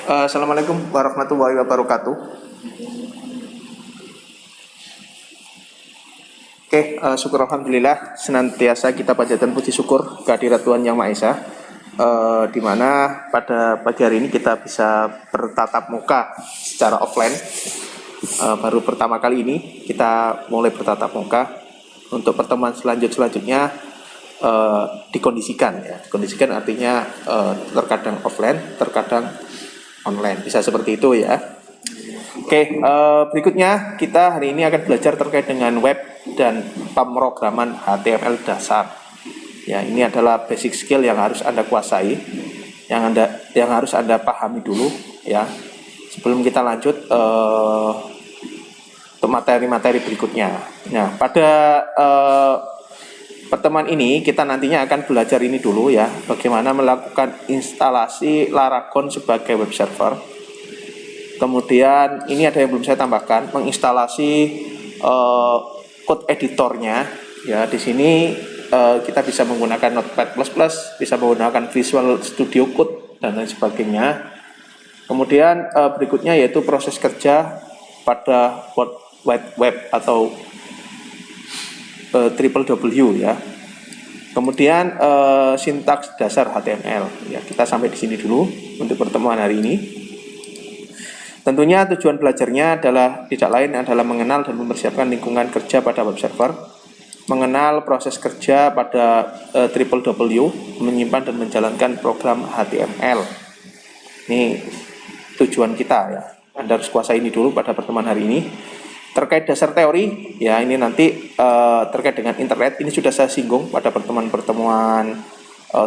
Assalamualaikum warahmatullahi wabarakatuh. Syukur alhamdulillah senantiasa kita panjatkan puji syukur kehadirat Tuhan Yang Maha Esa. Di mana pada pagi hari ini kita bisa bertatap muka secara offline. Baru pertama kali ini kita mulai bertatap muka. Untuk pertemuan selanjutnya dikondisikan ya. Dikondisikan artinya terkadang offline, terkadang online. Bisa seperti itu ya. Berikutnya kita hari ini akan belajar terkait dengan web dan pemrograman HTML dasar. Ya, ini adalah basic skill yang harus Anda kuasai, yang harus Anda pahami dulu ya. Sebelum kita lanjut untuk materi-materi berikutnya. Nah, pada pertemuan ini kita nantinya akan belajar ini dulu ya, bagaimana melakukan instalasi Laragon sebagai web server. Kemudian ini ada yang belum saya tambahkan, menginstalasi code editornya ya. Di sini kita bisa menggunakan Notepad++, bisa menggunakan Visual Studio Code dan lain sebagainya. Kemudian berikutnya yaitu proses kerja pada World Wide Web atau www ya. Kemudian sintaks dasar HTML ya. Kita sampai di sini dulu untuk pertemuan hari ini. Tentunya tujuan belajarnya adalah tidak lain adalah mengenal dan mempersiapkan lingkungan kerja pada web server, mengenal proses kerja pada www, menyimpan dan menjalankan program HTML. Ini tujuan kita ya. Anda harus kuasai ini dulu pada pertemuan hari ini. Terkait dasar teori ya, ini nanti terkait dengan internet, ini sudah saya singgung pada pertemuan-pertemuan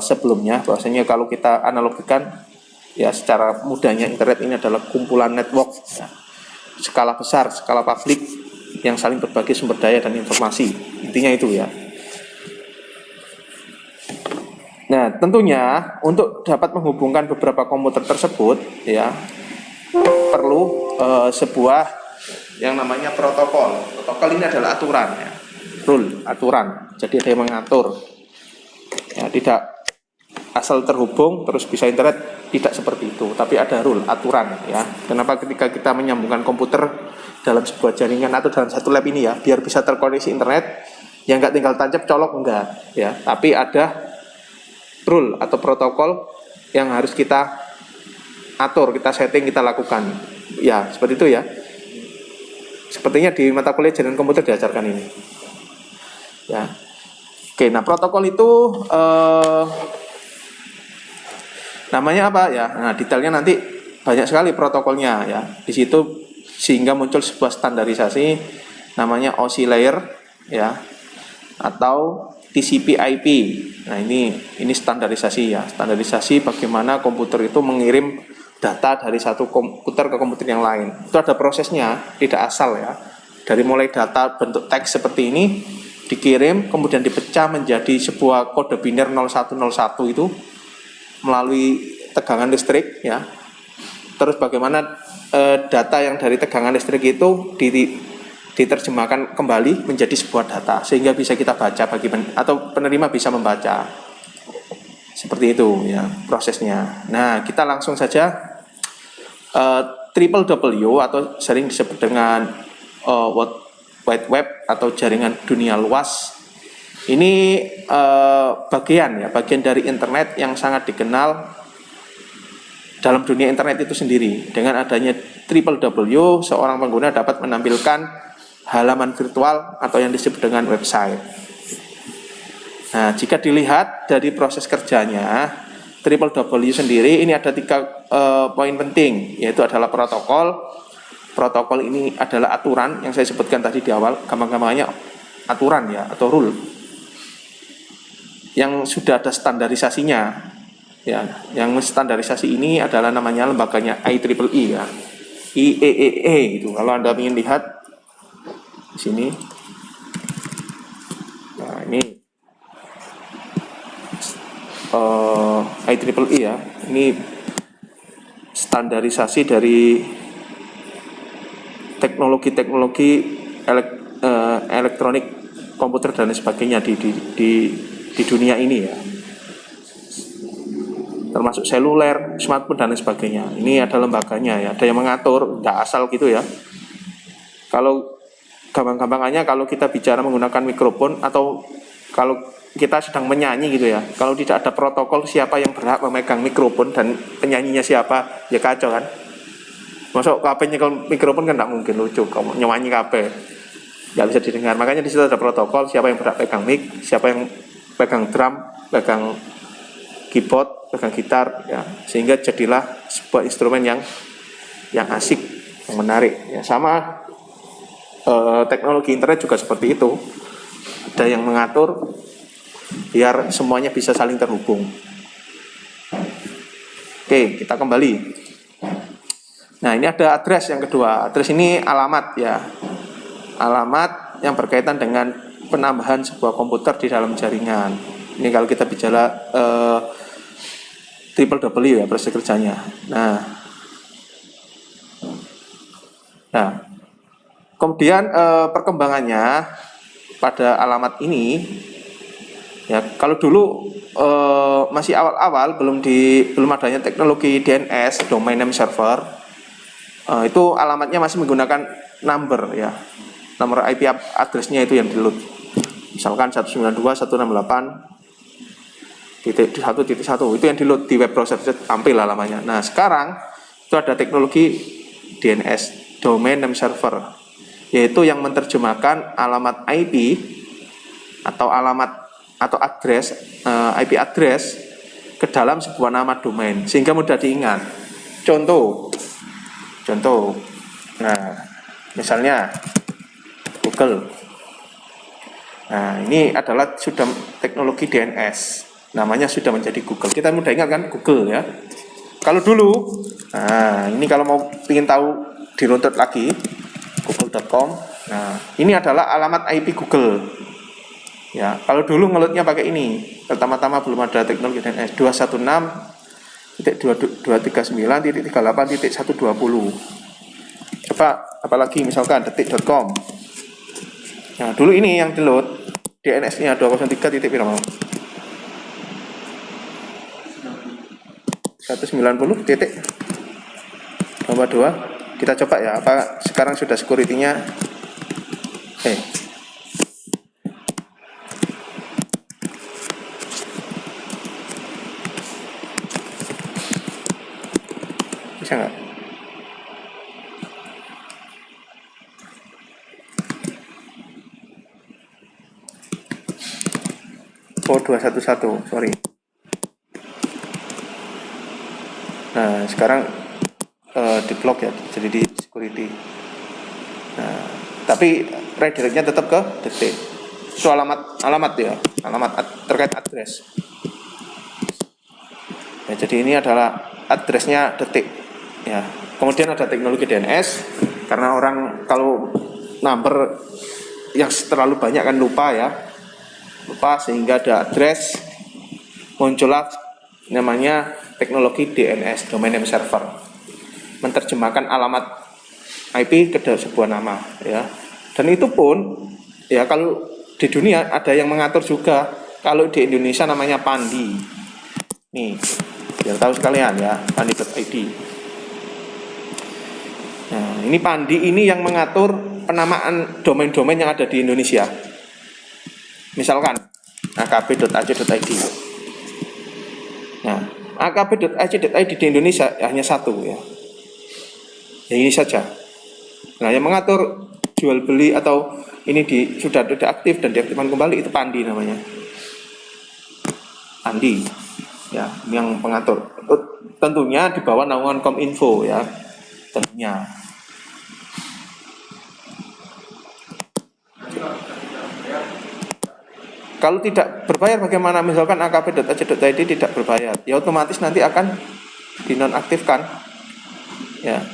sebelumnya, bahwasanya kalau kita analogikan ya secara mudahnya, internet ini adalah kumpulan network ya, skala besar, skala publik yang saling berbagi sumber daya dan informasi. Intinya itu ya. Nah, tentunya untuk dapat menghubungkan beberapa komputer tersebut ya perlu sebuah yang namanya protokol. Protokol ini adalah aturan ya, rule, aturan. Jadi ada yang mengatur. Ya, tidak asal terhubung terus bisa internet, tidak seperti itu, tapi ada rule, aturan ya. Kenapa ketika kita menyambungkan komputer dalam sebuah jaringan atau dalam satu lab ini ya, biar bisa terkoneksi internet, yang nggak tinggal tancap colok enggak ya, tapi ada rule atau protokol yang harus kita atur, kita setting, kita lakukan ya, seperti itu ya. Sepertinya di mata kuliah jaringan komputer diajarkan ini ya. Nah protokol itu namanya apa ya? Nah, detailnya nanti banyak sekali protokolnya ya. Di situ sehingga muncul sebuah standarisasi namanya OSI layer ya, atau TCP/IP. Nah, ini standarisasi ya. Standarisasi bagaimana komputer itu mengirim data dari satu komputer ke komputer yang lain. Itu ada prosesnya, tidak asal ya. Dari mulai data bentuk teks seperti ini dikirim, kemudian dipecah menjadi sebuah kode biner 0101 itu melalui tegangan listrik ya. Terus bagaimana data yang dari tegangan listrik itu diterjemahkan kembali menjadi sebuah data sehingga bisa kita baca atau penerima bisa membaca. Seperti itu ya prosesnya. Nah, kita langsung saja www atau sering disebut dengan World Wide Web atau jaringan dunia luas. Ini bagian dari internet yang sangat dikenal dalam dunia internet itu sendiri. Dengan adanya www, seorang pengguna dapat menampilkan halaman virtual atau yang disebut dengan website. Nah, jika dilihat dari proses kerjanya, www sendiri ini ada 3 poin penting, yaitu adalah protokol. Protokol ini adalah aturan yang saya sebutkan tadi di awal, gampang-gampangnya aturan ya, atau rule yang sudah ada standarisasinya ya. Yang standarisasi ini adalah namanya lembaganya IEEE ya, IEEE itu. Kalau Anda ingin lihat di sini, nah ini IEEE ya, ini standarisasi dari teknologi elektronik, komputer dan sebagainya di dunia ini ya. termasuk seluler, smartphone dan lain sebagainya. Ini ada lembaganya ya, ada yang mengatur, nggak asal gitu ya. Kalau gampang-gampangannya, kalau kita bicara menggunakan mikrofon atau kalau kita sedang menyanyi gitu ya, kalau tidak ada protokol siapa yang berhak memegang mikrofon dan penyanyinya siapa, ya kacau kan. Masuk kabeh nyekel mikrofon kan nggak mungkin, lucu kamu nyanyi kabeh, nggak bisa didengar. Makanya di situ ada protokol siapa yang berhak pegang mic, siapa yang pegang drum, pegang keyboard, pegang gitar ya, sehingga jadilah sebuah instrumen yang asik, yang menarik ya. Sama teknologi internet juga seperti itu, ada yang mengatur biar semuanya bisa saling terhubung. Oke, kita kembali. Nah, ini ada address yang kedua. Address ini alamat ya, alamat yang berkaitan dengan penambahan sebuah komputer di dalam jaringan. Ini kalau kita bicara triple W ya, proses kerjanya. Nah, kemudian perkembangannya pada alamat ini ya, kalau dulu masih awal-awal belum adanya teknologi DNS, domain name server, itu alamatnya masih menggunakan number ya, nomor IP address-nya itu yang di load. Misalkan 192.168.1.1 itu yang di load di web browser, tampil alamatnya. Nah, sekarang itu ada teknologi DNS, domain name server, yaitu yang menerjemahkan alamat IP atau alamat atau address, IP address ke dalam sebuah nama domain sehingga mudah diingat. Contoh, nah misalnya Google. Nah, ini adalah sudah teknologi DNS, namanya sudah menjadi Google. Kita mudah ingat kan Google ya. Kalau dulu, nah ini kalau mau ingin tahu diruntut lagi google.com. Nah, ini adalah alamat IP Google. Ya, kalau dulu ngelutnya pakai ini, pertama-tama belum ada teknologi DNS, 216.239.38.120. Coba apalagi misalkan detik.com. Nah, dulu ini yang di-load DNS-nya 203 titik berapa? 190 titik 22. Kita coba ya, apa sekarang sudah security-nya bisa nggak? Oh, 211, sorry. Nah, sekarang di blok ya, jadi di security. Nah, tapi redirectnya tetap ke detik. Itu alamat ya, terkait address. Ya, jadi ini adalah addressnya detik. Ya, kemudian ada teknologi DNS, karena orang kalau number yang terlalu banyak kan lupa sehingga ada address, muncullah namanya teknologi DNS, domain name server, menerjemahkan alamat IP ke sebuah nama ya. Dan itu pun ya, kalau di dunia ada yang mengatur juga. Kalau di Indonesia namanya Pandi. Nih, biar tahu sekalian ya, pandi.id. Nah, ini Pandi ini yang mengatur penamaan domain-domain yang ada di Indonesia. Misalkan akb.ac.id. Nah, akb.ac.id di Indonesia hanya satu ya. Ya ini saja. Nah, yang mengatur jual beli atau ini sudah tidak aktif dan diaktifkan kembali itu Pandi namanya. Pandi. Ya, yang pengatur. Tentunya di bawah naungan Kominfo ya. Tentunya. Kalau tidak berbayar bagaimana? Misalkan akb.ac.id tidak berbayar, ya otomatis nanti akan dinonaktifkan. Ya.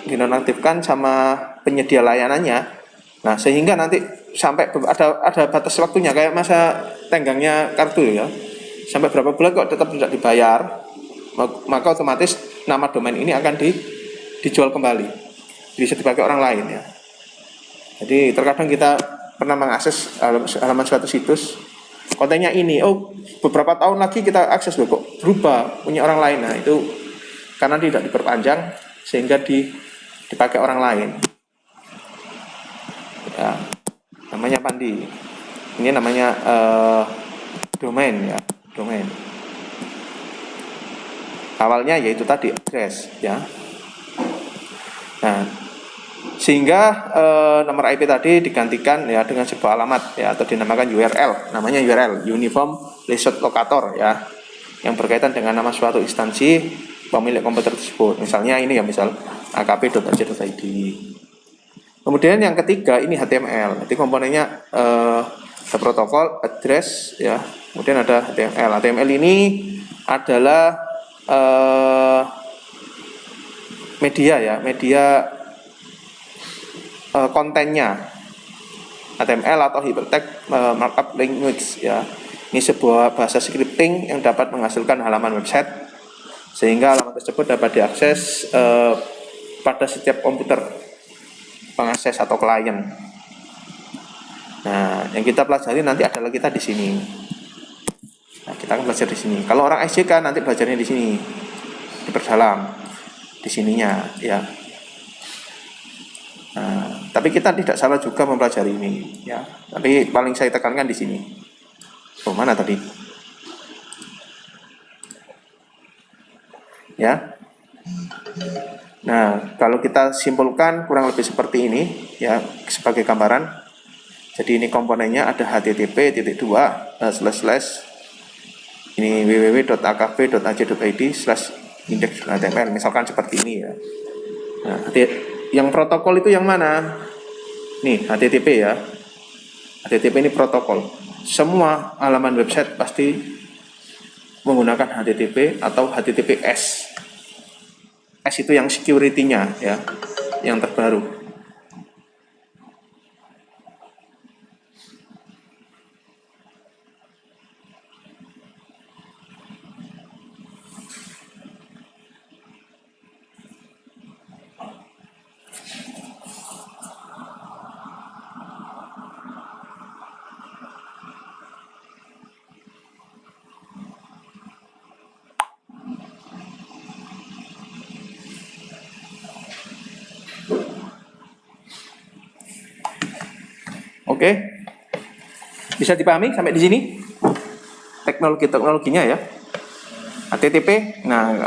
Dinonaktifkan sama penyedia layanannya. Nah, sehingga nanti sampai ada batas waktunya, kayak masa tenggangnya kartu ya. Sampai berapa bulan kok tetap tidak dibayar, maka otomatis nama domain ini akan dijual kembali, bisa dipakai orang lain ya. Jadi terkadang kita pernah mengakses halaman suatu situs, kontennya ini, oh beberapa tahun lagi kita akses loh, kok berubah punya orang lain. Nah itu karena tidak diperpanjang sehingga dipakai orang lain. Ya, namanya Pandi. Ini namanya domain ya, domain. Awalnya yaitu tadi address ya. Nah, sehingga nomor IP tadi digantikan ya dengan sebuah alamat ya, atau dinamakan URL. Namanya URL, Uniform Result Locator ya, yang berkaitan dengan nama suatu instansi pemilik komputer tersebut. Misalnya ini ya, misal akp.ac.id. Kemudian yang ketiga ini HTML. Jadi komponennya ada protokol, address ya. Kemudian ada HTML. HTML ini adalah media ya, media kontennya. HTML atau Hypertext Markup Language ya. Ini sebuah bahasa scripting yang dapat menghasilkan halaman website sehingga halaman tersebut dapat diakses pada setiap komputer pengakses atau klien. Nah, yang kita pelajari nanti adalah kita di sini. Nah, kita akan belajar di sini. Kalau orang SJK nanti belajarnya di sini, diperdalam di sininya, ya. Nah, tapi kita tidak salah juga mempelajari ini, ya. Tapi paling saya tekankan di sini. Oh, mana tadi? Ya. Nah, kalau kita simpulkan kurang lebih seperti ini ya sebagai gambaran. Jadi ini komponennya ada http:// ini www.akp.ac.id/index.html misalkan seperti ini ya. Nah, yang protokol itu yang mana? Nih, HTTP ya. HTTP ini protokol. Semua halaman website pasti menggunakan HTTP atau HTTPS. S itu yang security-nya ya, yang terbaru. Oke. Bisa dipahami sampai di sini? Teknologinya ya. HTTP. Nah,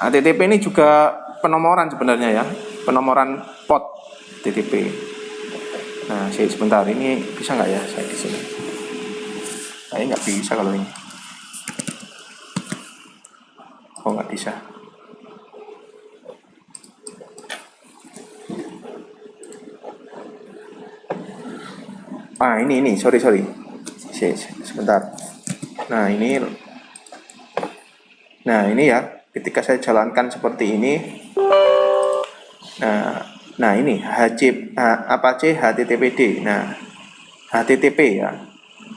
HTTP ini juga penomoran sebenarnya ya. Penomoran port HTTP. Nah, sebentar ini bisa nggak ya saya di sini? Kayaknya nggak bisa kalau ini. Oh, nggak bisa. Ini sorry sebentar. Nah ini ya, ketika saya jalankan seperti ini, nah ini HTTPD. Nah HTTP ya,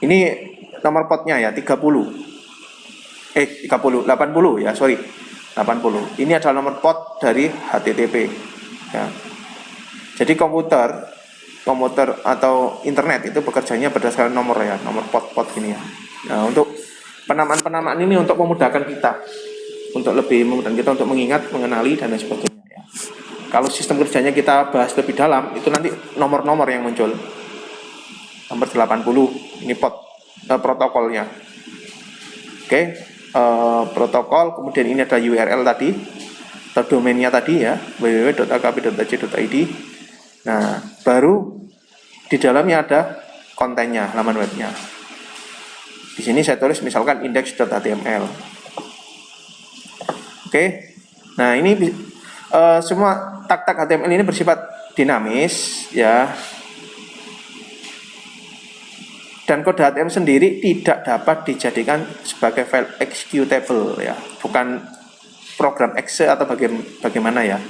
ini nomor portnya ya 80 ya, sorry 80. Ini adalah nomor port dari HTTP ya. Jadi komputer atau internet itu bekerjanya berdasarkan nomor ya, nomor port gini ya. Nah, untuk penamaan ini untuk memudahkan kita, untuk lebih memudahkan kita untuk mengingat, mengenali dan lain sebagainya ya. Kalau sistem kerjanya kita bahas lebih dalam, itu nanti nomor-nomor yang muncul. Nomor 80 ini protokolnya. Oke, protokol, kemudian ini ada URL tadi atau domainnya tadi ya, www.akp.ac.id. Nah, baru di dalamnya ada kontennya, halaman webnya. Di sini saya tulis misalkan index.html. Oke. Nah, ini semua tag-tag HTML ini bersifat dinamis ya. Dan kode HTML sendiri tidak dapat dijadikan sebagai file executable ya, bukan program exe atau bagaimana ya.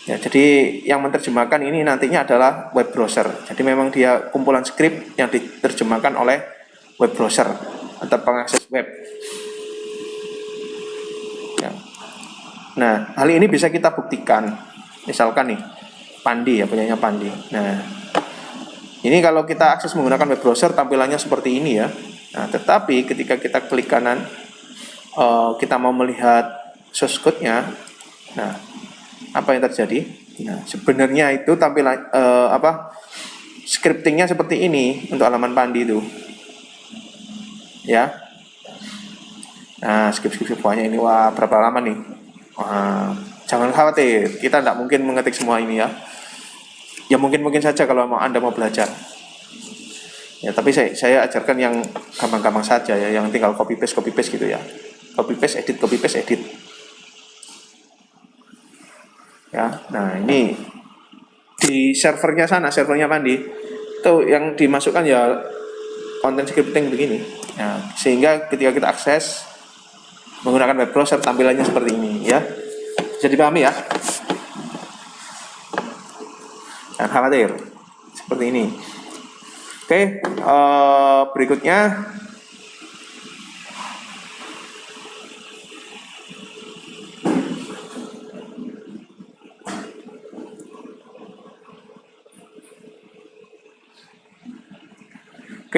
Ya, jadi yang menerjemahkan ini nantinya adalah web browser. Jadi memang dia kumpulan script yang diterjemahkan oleh web browser atau pengakses web. Ya. Nah, hal ini bisa kita buktikan. Misalkan nih, Pandi ya, punyanya Pandi. Nah, Ini kalau kita akses menggunakan web browser tampilannya seperti ini ya. Nah, tetapi ketika kita klik kanan, kita mau melihat source code-nya. Nah, apa yang terjadi? Nah, sebenarnya itu tampilan scriptingnya seperti ini untuk halaman Pandi itu. Ya. Nah, skip banyak ini. Wah, berapa lama nih? Wah, jangan khawatir, kita tidak mungkin mengetik semua ini ya. Ya mungkin saja kalau Anda mau belajar. Ya, tapi saya ajarkan yang gampang-gampang saja ya, yang tinggal copy paste gitu ya. Copy paste edit. Ya, nah ini di servernya Pandi itu yang dimasukkan ya konten scripting begini. Ya, sehingga ketika kita akses menggunakan web browser tampilannya seperti ini ya. Bisa dipahami ya? Jangan khawatir, seperti ini. Oke, berikutnya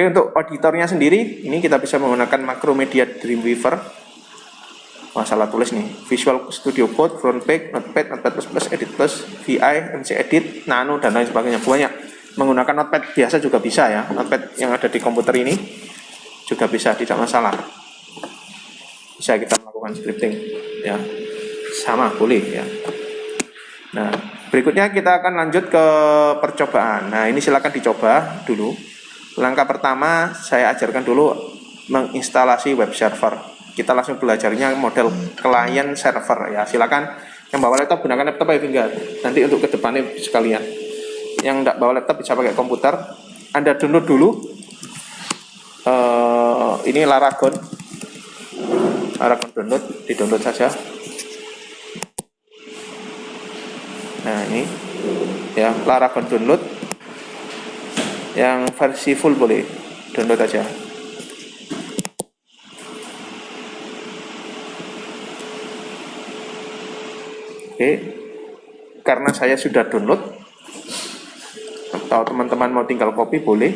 untuk auditornya sendiri, ini kita bisa menggunakan Macromedia Dreamweaver. Masalah tulis nih, Visual Studio Code, Frontpage, Notepad plus, Edit plus, VI, MC Edit, Nano dan lain sebagainya. Banyak. Menggunakan Notepad biasa juga bisa ya. Notepad yang ada di komputer ini juga bisa, tidak masalah. Bisa kita melakukan scripting ya. Sama boleh ya. Nah, berikutnya kita akan lanjut ke percobaan. Nah, ini silakan dicoba dulu. Langkah pertama saya ajarkan dulu menginstalasi web server. Kita langsung belajarnya model client server ya. Silakan yang bawa laptop gunakan laptop ya enggak. Nanti untuk kedepannya sekalian. Yang enggak bawa laptop bisa pakai komputer. Anda download dulu. Ini Laragon download, di-download saja. Nah, ini ya Laragon download. Yang versi full boleh download aja. Oke, karena saya sudah download, atau teman-teman mau tinggal copy boleh.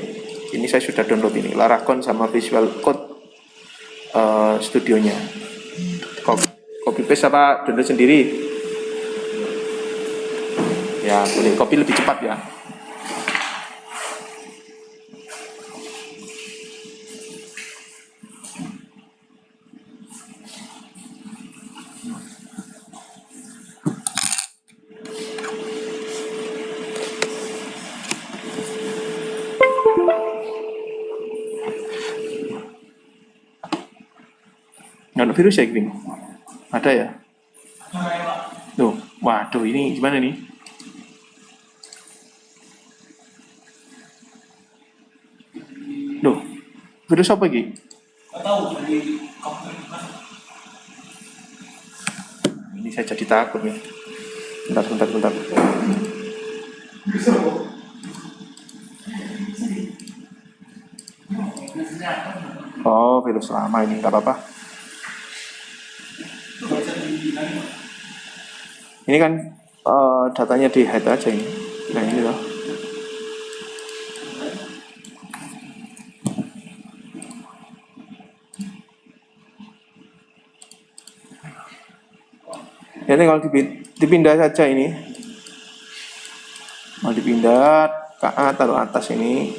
Ini saya sudah download ini Laragon sama Visual Code studionya. Copy paste apa download sendiri? Ya boleh, copy lebih cepat ya. Nggak ada virus ya, Gini? Ada ya? Tuh, waduh ini gimana nih? Loh, virus apa Gi? Ini saya jadi takut nih. Bentar. Oh, virus lama ini, nggak apa-apa. Ini kan datanya di hide aja ini. Nah ini loh. Ya tinggal dipindah saja ini. Mau dipindah ke taruh atas ini.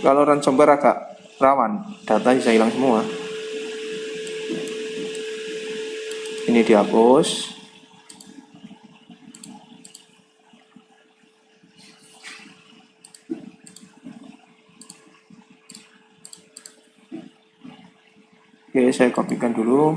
Kalau ransomware agak rawan, data bisa hilang semua. Ini dihapus. Oke, saya kopikan dulu.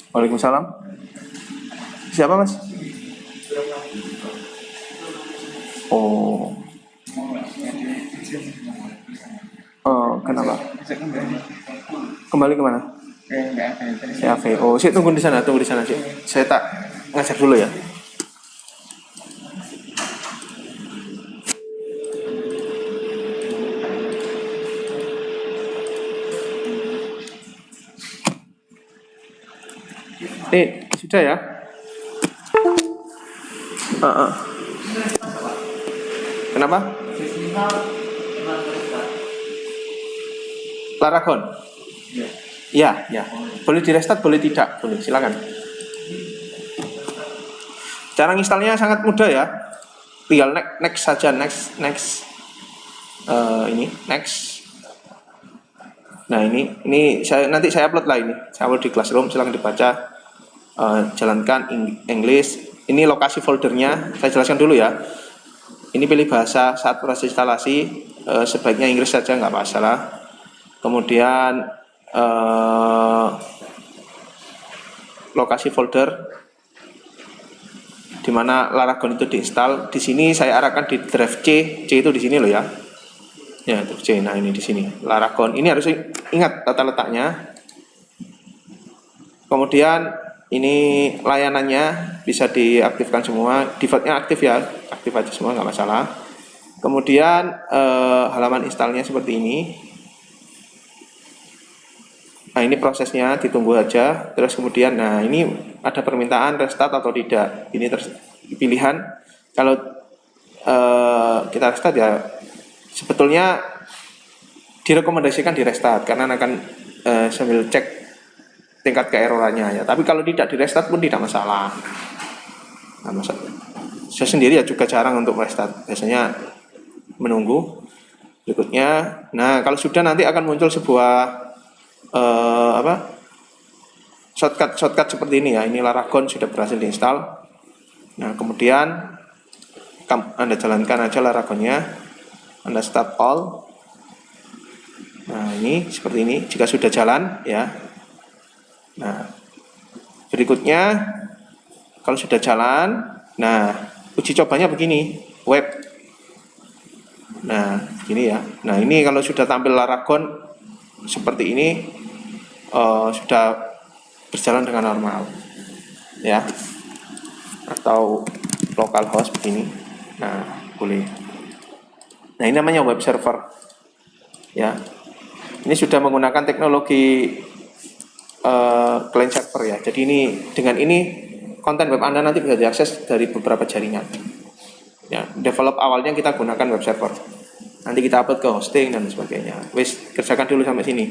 Waalaikumsalam. Siapa mas? Oh. Oh, kenapa? Kembali kemana? CAVO. Sik tunggu di sana sih. Saya tak ngajar dulu ya. Sudah ya? Kenapa? Laragon. Ya, ya. Boleh di restart, boleh tidak, boleh. Silakan. Cara installnya sangat mudah ya. Tinggal next saja, next. Ini next. Nah ini nanti saya upload lah ini. Saya upload di Classroom. Silakan dibaca. Jalankan English. Ini lokasi foldernya. Saya jelaskan dulu ya. Ini pilih bahasa saat proses instalasi. Sebaiknya Inggris saja, nggak masalah. Kemudian lokasi folder di mana Laragon itu diinstal. Di sini saya arahkan di drive C. C itu di sini loh ya. Ya, drive C. Nah, ini di sini. Laragon. Ini harus ingat tata letaknya. Kemudian ini layanannya bisa diaktifkan semua. Defaultnya aktif ya. Aktif aja semua, nggak masalah. Kemudian halaman installnya seperti ini. Nah, ini prosesnya, ditunggu aja. Terus kemudian, nah ini ada permintaan restart atau tidak. Ini pilihan. Kalau kita restart ya, sebetulnya direkomendasikan di restart karena akan sambil cek tingkat keerorannya ya. Tapi kalau tidak di restart pun tidak masalah. Nah, masalah. Saya sendiri ya juga jarang untuk restart. Biasanya menunggu berikutnya. Nah, kalau sudah nanti akan muncul sebuah shortcut seperti ini ya. Ini Laragon sudah berhasil diinstal. Nah, kemudian Anda jalankan aja Laragonnya. Anda start all. Nah, ini seperti ini jika sudah jalan ya. Nah, berikutnya kalau sudah jalan, nah uji cobanya begini, web. Nah, gini ya. Nah, ini kalau sudah tampil Laragon seperti ini, sudah berjalan dengan normal ya, atau localhost begini. Nah, boleh. Nah, ini namanya web server ya. Ini sudah menggunakan teknologi client server ya. Jadi ini dengan ini konten web Anda nanti bisa diakses dari beberapa jaringan ya. Develop awalnya kita gunakan web server, nanti kita upload ke hosting dan sebagainya. Wis, kerjakan dulu sampai sini.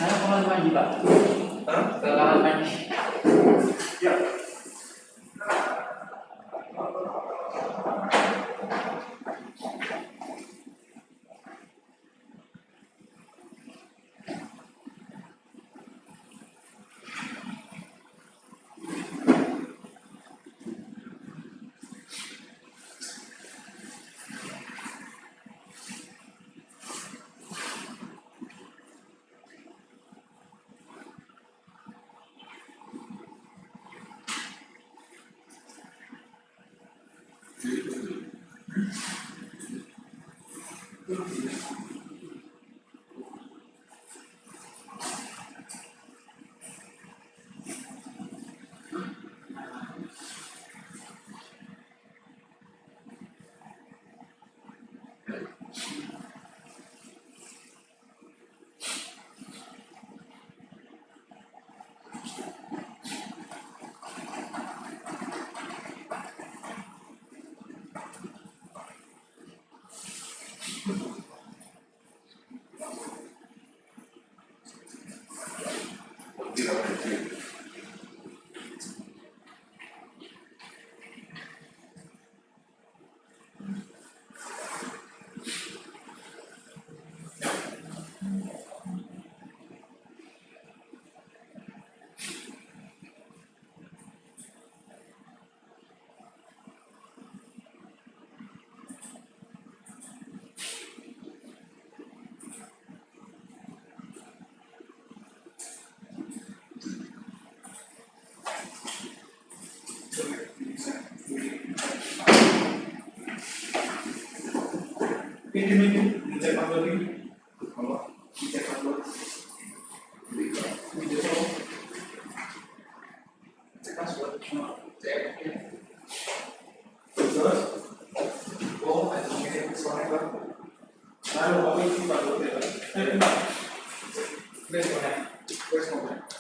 Saya kamar mandi, Pak. Ke kamar mandi. Ya. ini ngecek password ini. Kalau ngecek password. Video call. Cek password. Cek. Terus. Oh, ada ngecek password. Lalu apa itu passwordnya? Enggak. Please connect. Please connect.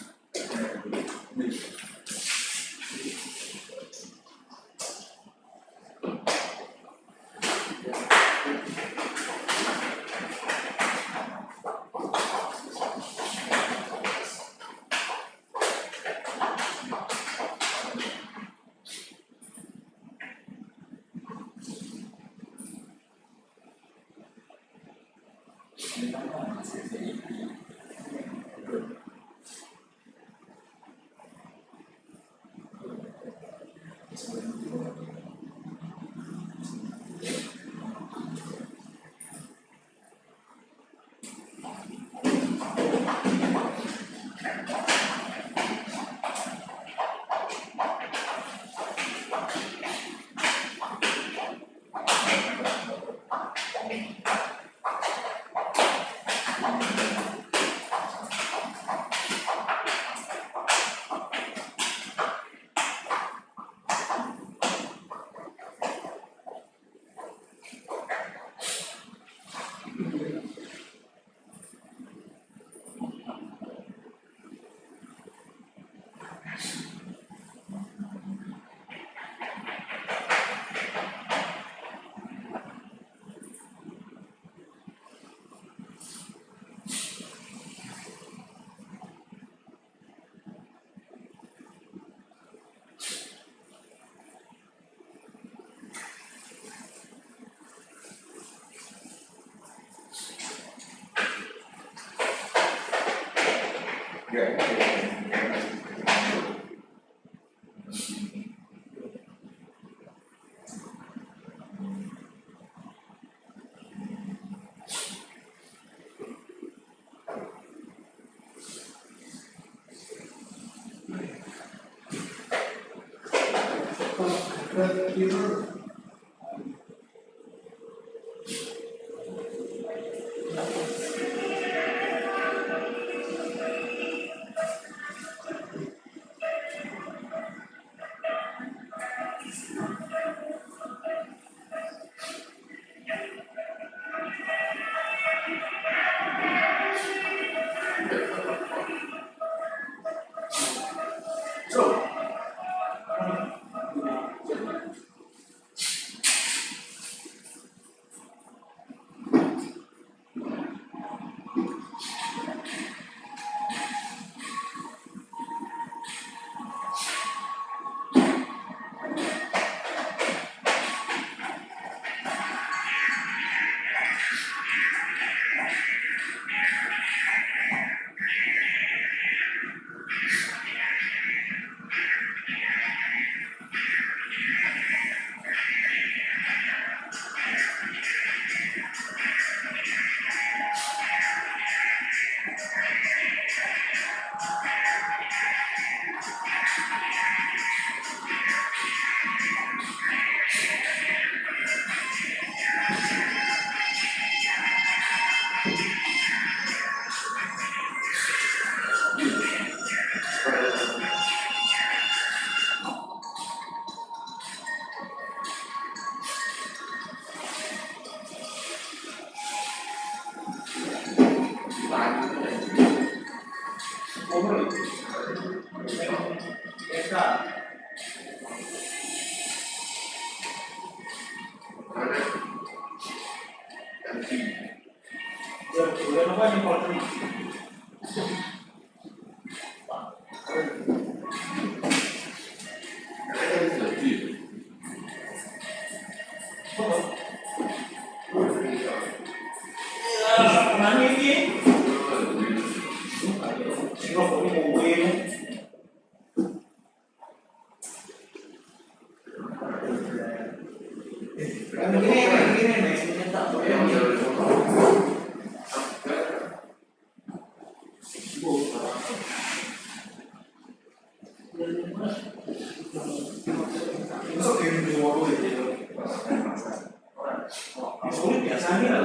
sulit biasanya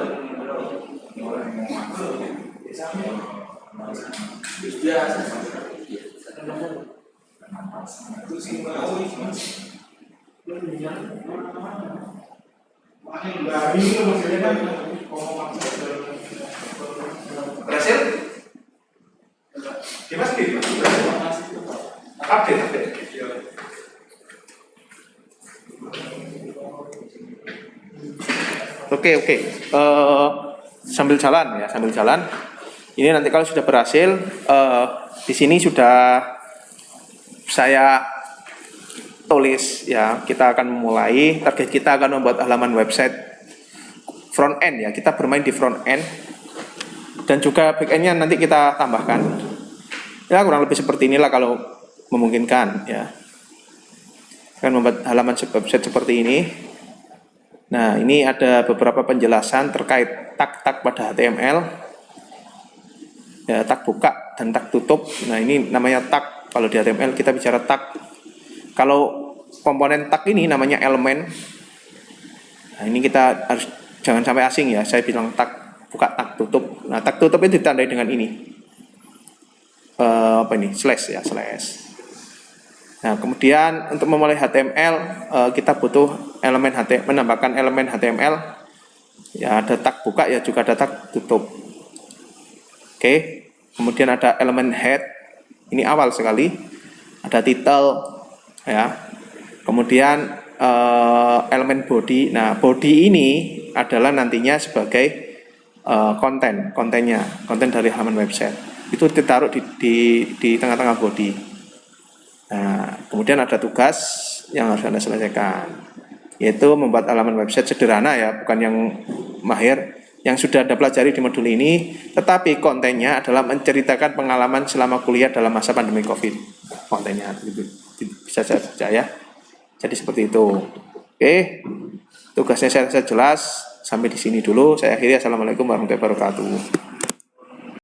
orang yang mau makan biasanya biasa itu sih mau makanya nggak bingung maksudnya kan berhasil gimana sih update Oke. Sambil jalan. Ini nanti kalau sudah berhasil, di sini sudah saya tulis ya. Kita akan memulai. Target kita akan membuat halaman website front end ya. Kita bermain di front end dan juga back endnya nanti kita tambahkan. Ya kurang lebih seperti inilah kalau memungkinkan ya. Akan membuat halaman website seperti ini. Nah, ini ada beberapa penjelasan terkait tag-tag pada HTML. Ya, tag buka dan tag tutup. Nah, ini namanya tag. Kalau di HTML kita bicara tag. Kalau komponen tag ini namanya elemen. Nah, ini kita harus jangan sampai asing ya. Saya bilang tag buka, tag tutup. Nah, tag tutup itu ditandai dengan ini. Slash ya, slash. Nah, kemudian untuk memulai HTML kita butuh elemen HTML, menambahkan elemen HTML. Ya, ada tag buka ya juga ada tag tutup. Oke. Kemudian ada elemen head. Ini awal sekali. Ada title ya. Kemudian elemen body. Nah, body ini adalah nantinya sebagai konten dari halaman website. Itu ditaruh di tengah-tengah body. Nah, kemudian ada tugas yang harus Anda selesaikan, yaitu membuat halaman website sederhana ya, bukan yang mahir, yang sudah Anda pelajari di modul ini, tetapi kontennya adalah menceritakan pengalaman selama kuliah dalam masa pandemi COVID. Kontennya bisa saja ya. Jadi seperti itu. Oke, tugasnya saya rasa jelas. Sampai di sini dulu. Saya akhiri. Assalamualaikum warahmatullahi wabarakatuh.